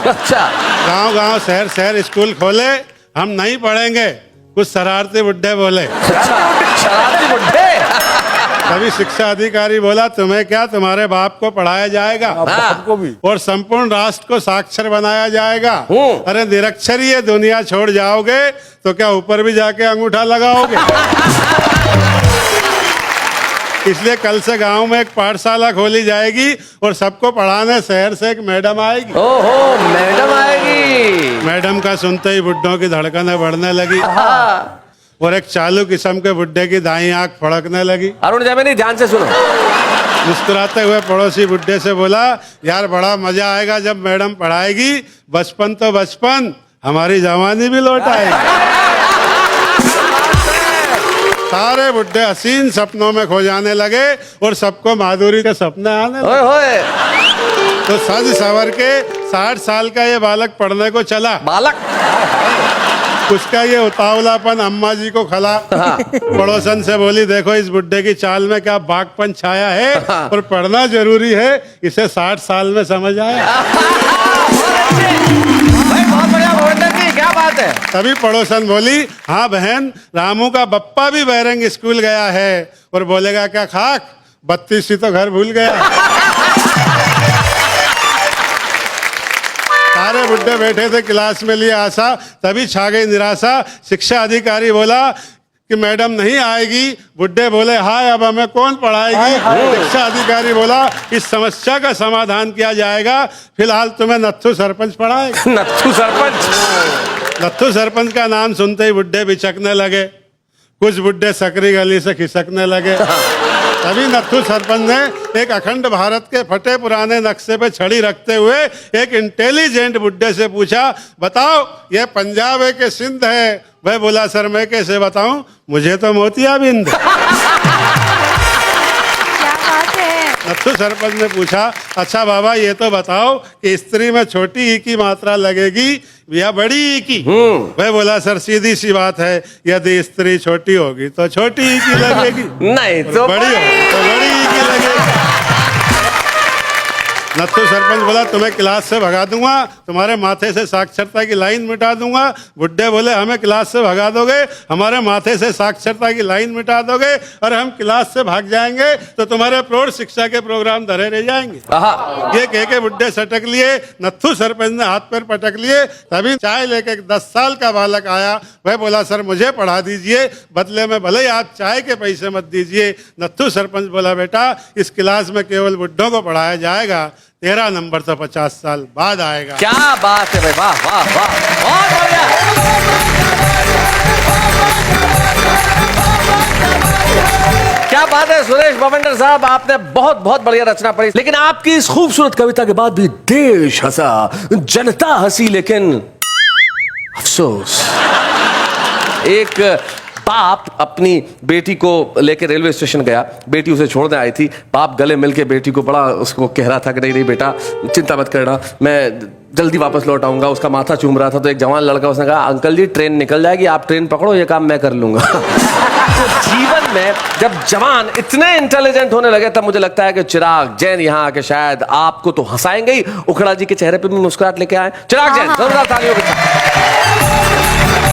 अच्छा, गांव गांव शहर शहर स्कूल खोले, हम नहीं पढ़ेंगे, कुछ शरारती बुड्ढे बोले। शरारती बुड्ढे। तभी शिक्षा अधिकारी बोला, तुम्हें क्या, तुम्हारे बाप को पढ़ाया जाएगा आपको भी। और संपूर्ण राष्ट्र को साक्षर बनाया जाएगा। अरे निरक्षर ये दुनिया छोड़ जाओगे तो क्या ऊपर भी जाके अंगूठा लगाओगे? इसलिए कल से गांव में एक पाठशाला खोली जाएगी और सबको पढ़ाने शहर से एक मैडम आएगी। ओहो, मैडम आएगी। मैडम का सुनते ही बुड्ढों की धड़कनें बढ़ने लगी और एक चालू किस्म के बुड्ढे की दाईं आंख फड़कने लगी। अरुण जैमिनी, ध्यान से सुनो। मुस्कुराते हुए पड़ोसी बुड्ढे से बोला, यार बड़ा मजा आएगा जब मैडम पढ़ाएगी। बचपन तो बचपन, हमारी जवानी भी लौट आएगी। सारे बुड्ढे हसीन सपनों में खो जाने लगे और सबको माधुरी के सपने आने लगे। ओए होए, तो सज सवर के 60 साल का ये बालक पढ़ने को चला। बालक। उसका ये उतावलापन अम्मा जी को खला। पड़ोसन से बोली, देखो इस बुड्ढे की चाल में क्या बागपन छाया है और पढ़ना जरूरी है, इसे 60 साल में समझ आया। भाई बहुत बढ़िया गोविंदर जी, क्या बात है। तभी पड़ोसन बोली, हाँ बहन, रामू का बप्पा भी बैरंग स्कूल गया है और बोलेगा क्या खाक, 32 ही तो घर भूल गया। सारे बुड्ढे बैठे थे क्लास में लिए आशा, तभी छा गई निराशा। शिक्षा अधिकारी बोला कि मैडम नहीं आएगी। बुड्ढे बोले, हाय अब हमें कौन पढ़ाएगी? शिक्षा अधिकारी बोला, इस समस्या का समाधान किया जाएगा, फिलहाल तुम्हें नत्थू सरपंच पढ़ाएगा। नत्थू सरपंच। नत्थू सरपंच का नाम सुनते ही बुड्ढे बिचकने लगे, कुछ बुड्ढे सकरी गली से खिसकने लगे। तभी नत्थू सरपंच ने एक अखंड भारत के फटे पुराने नक्शे पे छड़ी रखते हुए एक इंटेलिजेंट बुड्ढे से पूछा, बताओ ये पंजाब है कि सिंध है? वह बोला, सर मैं कैसे बताऊं, मुझे तो मोतियाबिंद। नत्थू सरपंच ने पूछा, अच्छा बाबा ये तो बताओ कि स्त्री में छोटी ई की मात्रा लगेगी या बड़ी ई की? वह बोला, सर सीधी सी बात है, यदि स्त्री छोटी होगी तो छोटी ई की लगेगी, नहीं तो बड़ी होगी तो बड़ी ई की लगेगी। नत्थू सरपंच बोला, तुम्हें क्लास से भगा दूंगा, तुम्हारे माथे से साक्षरता की लाइन मिटा दूंगा। बुड्ढे बोले, हमें क्लास से भगा दोगे, हमारे माथे से साक्षरता की लाइन मिटा दोगे और हम क्लास से भाग जाएंगे तो तुम्हारे प्रौढ़ शिक्षा के प्रोग्राम धरे रह जाएंगे। ये कह के बुड्ढे सटक लिए। नत्थू सरपंच ने हाथ पैर पटक लिए। तभी चाय लेके एक 10 साल का बालक आया। वह बोला, सर मुझे पढ़ा दीजिए, बदले में भले ही आप चाय के पैसे मत दीजिए। नत्थू सरपंच बोला, बेटा इस क्लास में केवल बुड्ढों को पढ़ाया जाएगा, तेरा नंबर तो 50 साल बाद आएगा। क्या बात है भाई, वाह वाह वाह, बहुत बढ़िया। क्या बात है सुरेश बवंडर साहब, आपने बहुत बहुत बढ़िया रचना पढ़ी। लेकिन आपकी इस खूबसूरत कविता के बाद भी देश हंसा, जनता हंसी, लेकिन अफसोस, एक बाप अपनी बेटी को लेकर रेलवे स्टेशन गया। बेटी उसे छोड़ने आई थी। बाप गले मिल के बेटी को बड़ा उसको कह रहा था कि नहीं नहीं बेटा चिंता मत करना, मैं जल्दी वापस लौट आऊंगा। उसका माथा चूम रहा था तो एक जवान लड़का उसने कहा, अंकल जी ट्रेन निकल जाएगी, आप ट्रेन पकड़ो, ये काम मैं कर लूंगा। तो जीवन में जब जवान इतने इंटेलिजेंट होने लगे तब मुझे लगता है कि चिराग जैन यहाँ आके शायद आपको तो हंसाएंगे ही, उखड़ा जी के चेहरे पे भी मुस्कुराहट लेके आए। चिराग जैन, जोरदार तालियों के साथ।